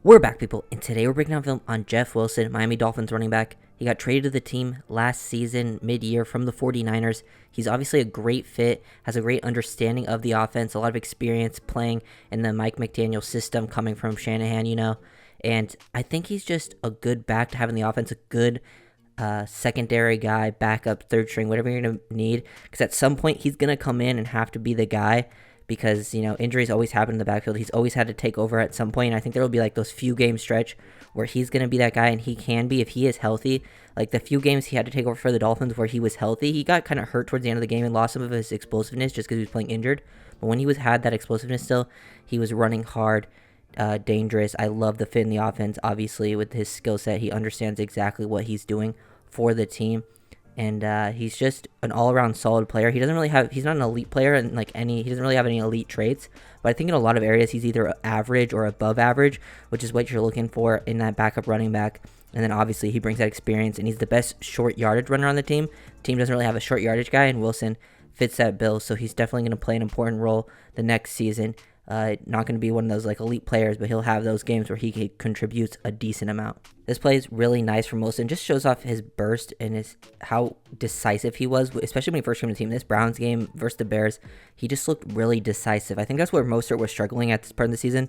We're back, people, and today we're breaking down film on Jeff Wilson, Miami Dolphins running back. He got traded to the team last season, mid-year, from the 49ers. He's obviously a great fit, has a great understanding of the offense, a lot of experience playing in the Mike McDaniel system coming from Shanahan, and I think he's just a good back to have in the offense, a good secondary guy, backup, third string, whatever you're going to need, because at some point he's going to come in and have to be the guy, because, injuries always happen in the backfield. He's always had to take over at some point. I think there will be like those few game stretch where he's going to be that guy, and he can be if he is healthy. Like the few games he had to take over for the Dolphins where he was healthy, he got kind of hurt towards the end of the game and lost some of his explosiveness just because he was playing injured. But when he had that explosiveness still, he was running hard, dangerous. I love the fit in the offense. Obviously, with his skill set, he understands exactly what he's doing for the team. And he's just an all-around solid player. He's not an elite player in he doesn't really have any elite traits. But I think in a lot of areas he's either average or above average, which is what you're looking for in that backup running back. And then obviously he brings that experience, and he's the best short yardage runner on the team. The team doesn't really have a short yardage guy, and Wilson fits that bill. So he's definitely going to play an important role the next season. Not going to be one of those elite players, but he'll have those games where he contributes a decent amount. This play is really nice from Wilson. Just shows off his burst and how decisive he was, especially when he first came to the team. This Browns game versus the Bears, he just looked really decisive. I think that's where Mostert was struggling at this part of the season.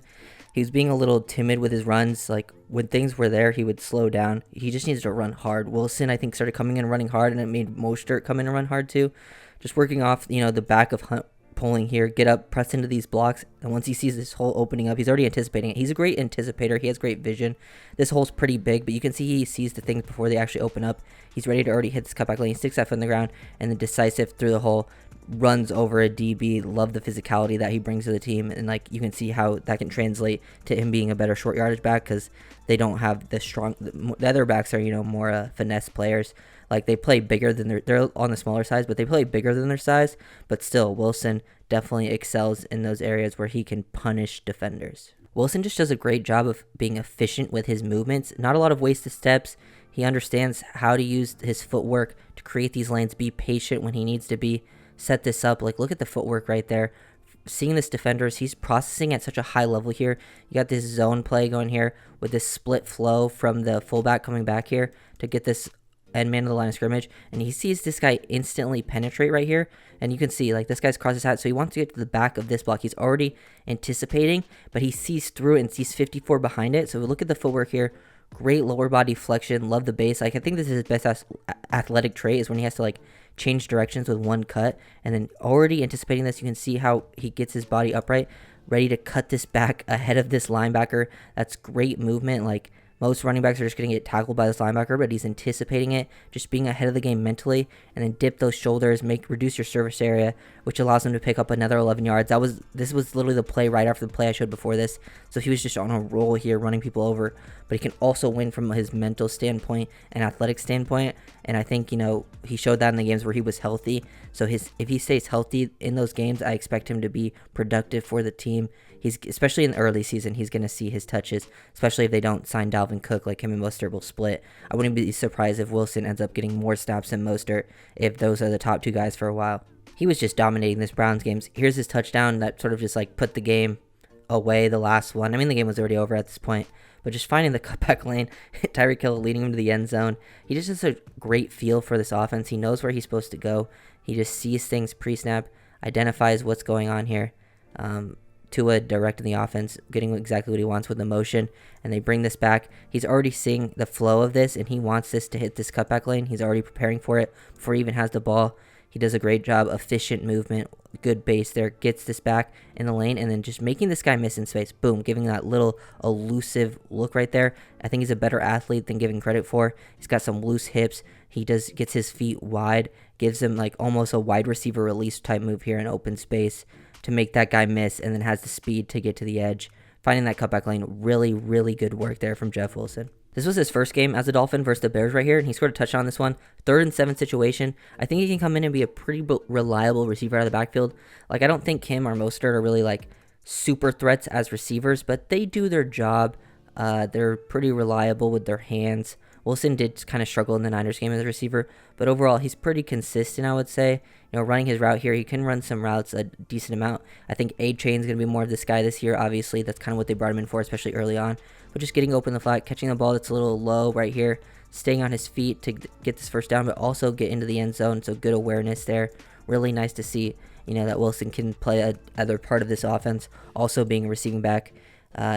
He was being a little timid with his runs. Like when things were there, he would slow down. He just needs to run hard. Wilson, I think, started coming in and running hard, and it made Mostert come in and run hard too. Just working off, the back of Hunt pulling here, get up, press into these blocks, and once he sees this hole opening up, he's already anticipating it. He's a great anticipator. He has great vision. This hole's pretty big, but you can see he sees the things before they actually open up. He's ready to already hit this cutback lane, sticks that foot in the ground, and then decisive through the hole, runs over a DB. Love the physicality that he brings to the team, and you can see how that can translate to him being a better short yardage back, because they don't have the other backs are more finesse players. They play bigger than they're on the smaller size, but they play bigger than their size. But still, Wilson definitely excels in those areas where he can punish defenders. Wilson just does a great job of being efficient with his movements. Not a lot of wasted steps. He understands how to use his footwork to create these lanes, be patient when he needs to be, set this up. Look at the footwork right there. Seeing this defenders, he's processing at such a high level here. You got this zone play going here with this split flow from the fullback coming back here to get this end man of the line of scrimmage, and he sees this guy instantly penetrate right here, and you can see this guy's crossed his hat, so he wants to get to the back of this block. He's already anticipating, but he sees through it and sees 54 behind it. So look at the footwork here. Great lower body flexion. Love the base. I think this is his best athletic trait, is when he has to change directions with one cut, and then already anticipating this, you can see how he gets his body upright, ready to cut this back ahead of this linebacker. That's great movement. Most running backs are just going to get tackled by this linebacker, but he's anticipating it, just being ahead of the game mentally, and then dip those shoulders, reduce your surface area, which allows him to pick up another 11 yards. This was literally the play right after the play I showed before this. So he was just on a roll here, running people over, but he can also win from his mental standpoint and athletic standpoint. And I think, he showed that in the games where he was healthy. So if he stays healthy in those games, I expect him to be productive for the team. Especially in the early season, he's going to see his touches, especially if they don't sign Dalvin Cook. Him and Mostert will split. I wouldn't be surprised if Wilson ends up getting more snaps than Mostert if those are the top two guys for a while. He was just dominating this Browns games. Here's his touchdown that sort of just put the game away, the last one. I mean, the game was already over at this point, but just finding the cutback lane, Tyreek Hill leading him to the end zone. He just has a great feel for this offense. He knows where he's supposed to go. He just sees things pre-snap, identifies what's going on here. Tua directing the offense, getting exactly what he wants with the motion, and they bring this back. He's already seeing the flow of this, and he wants this to hit this cutback lane. He's already preparing for it before he even has the ball. He does a great job, efficient movement, good base there, gets this back in the lane, and then just making this guy miss in space. Boom, giving that little elusive look right there. I think he's a better athlete than given credit for. He's got some loose hips. He gets his feet wide, gives him almost a wide receiver release type move here in open space to make that guy miss, and then has the speed to get to the edge. Finding that cutback lane, really, really good work there from Jeff Wilson. This was his first game as a Dolphin versus the Bears right here, and he scored a touchdown on this one. 3rd and 7 situation. I think he can come in and be a pretty reliable receiver out of the backfield. I don't think him or Mostert are really super threats as receivers, but they do their job. They're pretty reliable with their hands. Wilson did kind of struggle in the Niners game as a receiver, but overall he's pretty consistent, I would say. Running his route here, he can run some routes a decent amount. I think A-Chain's going to be more of this guy this year, obviously. That's kind of what they brought him in for, especially early on. but just getting open the flat, catching the ball that's a little low right here, staying on his feet to get this first down, but also get into the end zone. So good awareness there. Really nice to see, that Wilson can play a other part of this offense, also being a receiving back.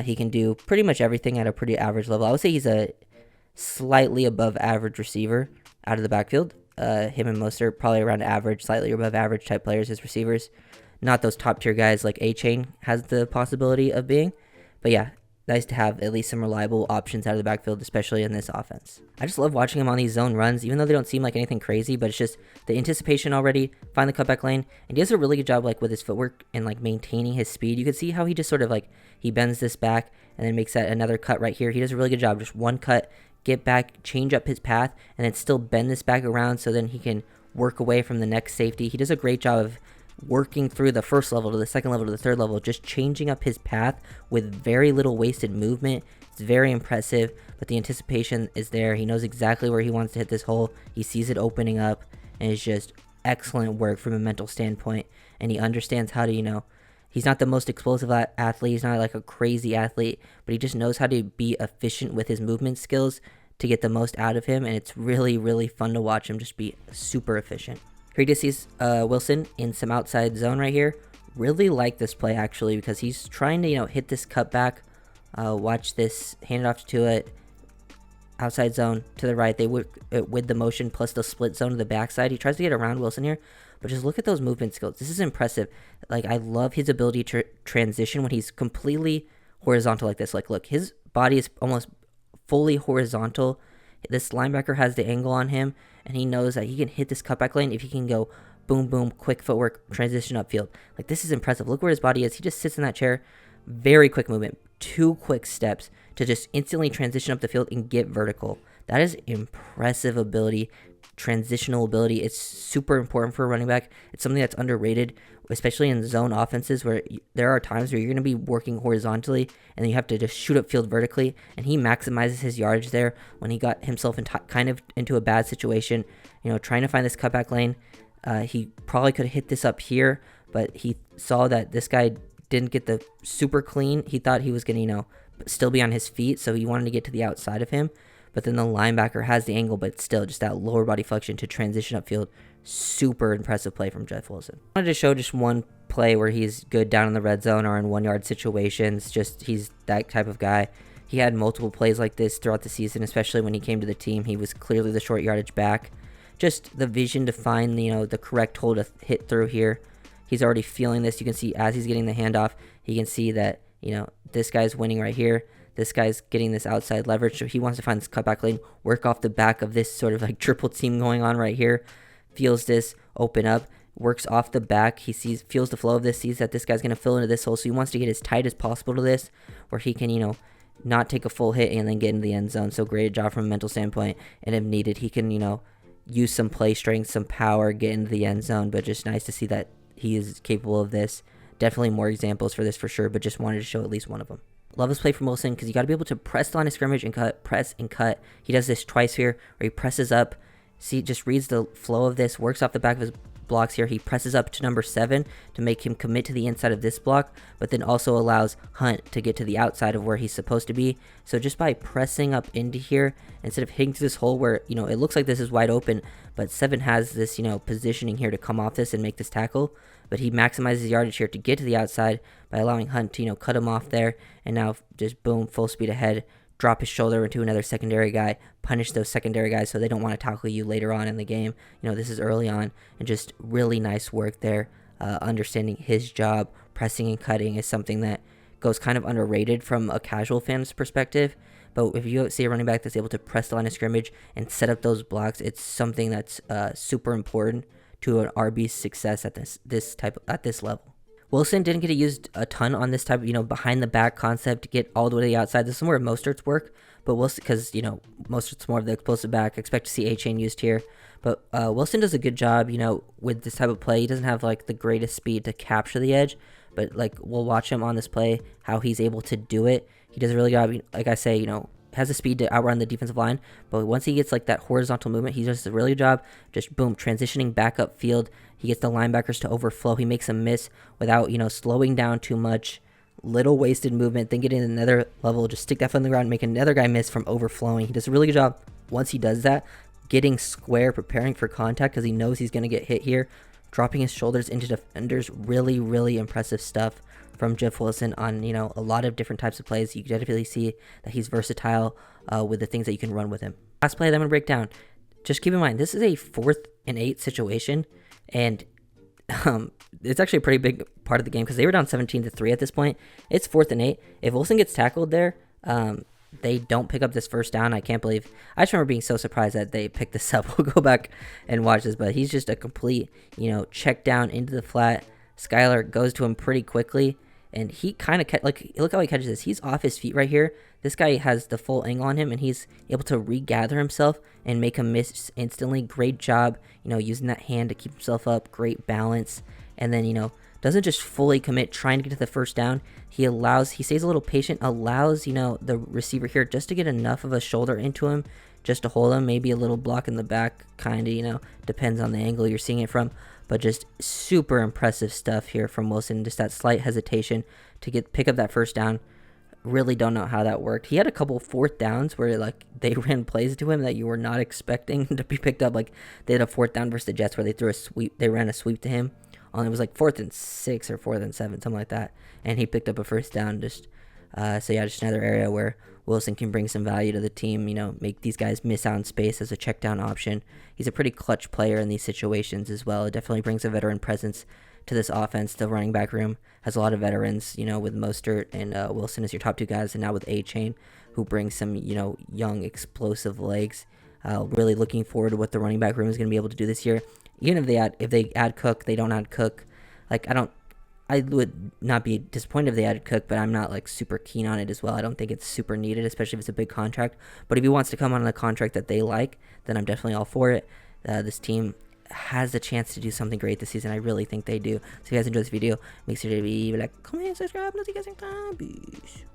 He can do pretty much everything at a pretty average level. I would say he's a slightly above average receiver out of the backfield. Him and Mostert probably around average, slightly above average type players as receivers. Not those top tier guys like A-Chain has the possibility of being. But yeah, nice to have at least some reliable options out of the backfield, especially in this offense. I just love watching him on these zone runs, even though they don't seem like anything crazy, but it's just the anticipation already, find the cutback lane, and he does a really good job like with his footwork and like maintaining his speed. You can see how he just sort of like, he bends this back and then makes that another cut right here. He does a really good job, just one cut, get back, change up his path, and then still bend this back around so then he can work away from the next safety. He does a great job of working through the first level to the second level to the third level, just changing up his path with very little wasted movement. It's very impressive, but the anticipation is there. He knows exactly where he wants to hit this hole. He sees it opening up, and it's just excellent work from a mental standpoint. And he understands how to, he's not the most explosive athlete. He's not like a crazy athlete, but he just knows how to be efficient with his movement skills to get the most out of him. And it's really, really fun to watch him just be super efficient. Here you just see Wilson in some outside zone right here. Really like this play actually because he's trying to hit this cutback. Watch this, hand it off to it. Outside zone to the right. They work with the motion plus the split zone to the backside. He tries to get around Wilson here, but just look at those movement skills. This is impressive. Like I love his ability to transition when he's completely horizontal like this. Like look, his body is almost fully horizontal. This linebacker has the angle on him, and he knows that he can hit this cutback lane if he can go boom, boom, quick footwork, transition upfield. Like, this is impressive. Look where his body is. He just sits in that chair. Very quick movement. 2 quick steps to just instantly transition up the field and get vertical. That is impressive ability, transitional ability. It's super important for a running back. It's something that's underrated, especially in zone offenses where there are times where you're going to be working horizontally and then you have to just shoot upfield vertically, and he maximizes his yardage there when he got himself kind of into a bad situation, trying to find this cutback lane. He probably could have hit this up here, but he saw that this guy didn't get the super clean. He thought he was going to, still be on his feet, so he wanted to get to the outside of him. But then the linebacker has the angle, but still just that lower body flexion to transition upfield. Super impressive play from Jeff Wilson. I wanted to show just one play where he's good down in the red zone or in 1-yard situations. Just he's that type of guy. He had multiple plays like this throughout the season, especially when he came to the team. He was clearly the short yardage back. Just the vision to find the correct hole to hit through here. He's already feeling this. You can see as he's getting the handoff, he can see that this guy's winning right here. This guy's getting this outside leverage, so he wants to find this cutback lane, work off the back of this sort of like triple team going on right here. Feels this open up, works off the back. He feels the flow of this, sees that this guy's going to fill into this hole, so he wants to get as tight as possible to this, where he can, not take a full hit and then get into the end zone. So great job from a mental standpoint, and if needed, he can, use some play strength, some power, get into the end zone, but just nice to see that he is capable of this. Definitely more examples for this for sure, but just wanted to show at least one of them. Love this play from Wilson because you got to be able to press the line of scrimmage and cut, press and cut. He does this twice here where he presses up. See, just reads the flow of this, works off the back of his blocks here. He presses up to number 7 to make him commit to the inside of this block, but then also allows Hunt to get to the outside of where he's supposed to be. So just by pressing up into here, instead of hitting through this hole where, it looks like this is wide open, but 7 has this, positioning here to come off this and make this tackle. But he maximizes yardage here to get to the outside by allowing Hunt to, cut him off there. And now just boom, full speed ahead, drop his shoulder into another secondary guy, punish those secondary guys so they don't want to tackle you later on in the game. This is early on, and just really nice work there. Understanding his job, pressing and cutting is something that goes kind of underrated from a casual fan's perspective. But if you see a running back that's able to press the line of scrimmage and set up those blocks, it's something that's super important to an RB's success at this level. Wilson didn't get used a ton on this type of, behind the back concept to get all the way to the outside. This is where Mostert's work, but Wilson, because, Mostert's more of the explosive back. Expect to see A-Chain used here. But Wilson does a good job, with this type of play. He doesn't have, like, the greatest speed to capture the edge, but, like, we'll watch him on this play, how he's able to do it. He does a really good job, like I say, has the speed to outrun the defensive line, but once he gets like that horizontal movement, he does a really good job just boom, transitioning back upfield. He gets the linebackers to overflow. He makes them miss without, slowing down too much. little wasted movement, then get in another level, just stick that foot on the ground, make another guy miss from overflowing. He does a really good job once he does that, getting square, preparing for contact because he knows he's going to get hit here, dropping his shoulders into defenders. Really, really impressive stuff from Jeff Wilson on, a lot of different types of plays. You can definitely see that he's versatile with the things that you can run with him. Last play that I'm going to break down. Just keep in mind, this is a 4th and 8 situation, and it's actually a pretty big part of the game because they were down 17-3 at this point. It's 4th and 8. If Wilson gets tackled there, they don't pick up this first down. I can't believe. I just remember being so surprised that they picked this up. We'll go back and watch this, but he's just a complete, check down into the flat. Skylar goes to him pretty quickly, and he kind of look how he catches this. He's off his feet right here. This guy has the full angle on him, and he's able to regather himself and make him miss instantly. Great job, using that hand to keep himself up. Great balance, and then doesn't just fully commit trying to get to the first down. He stays a little patient, allows the receiver here just to get enough of a shoulder into him, just to hold him. Maybe a little block in the back, kind of depends on the angle you're seeing it from. But just super impressive stuff here from Wilson. Just that slight hesitation to pick up that first down. Really don't know how that worked. He had a couple 4th downs where they ran plays to him that you were not expecting to be picked up. They had a 4th down versus the Jets where they ran a sweep to him. It was 4th and 6 or 4th and 7, something like that, and he picked up a first down. Just just another area where Wilson can bring some value to the team. Make these guys miss out on space as a check down option. He's a pretty clutch player in these situations as well. It definitely brings a veteran presence to this offense. The running back room has a lot of veterans, with Mostert and Wilson as your top 2 guys, and now with A-Chain, who brings some, young, explosive legs. Really looking forward to what the running back room is going to be able to do this year. Even if they add Cook, they don't add Cook. I would not be disappointed if they added Cook, but I'm not super keen on it as well. I don't think it's super needed, especially if it's a big contract. But if he wants to come on a contract that they like, then I'm definitely all for it. This team has the chance to do something great this season. I really think they do. So if you guys enjoyed this video, make sure to leave a like, comment, subscribe, and I'll see you guys next time. Peace.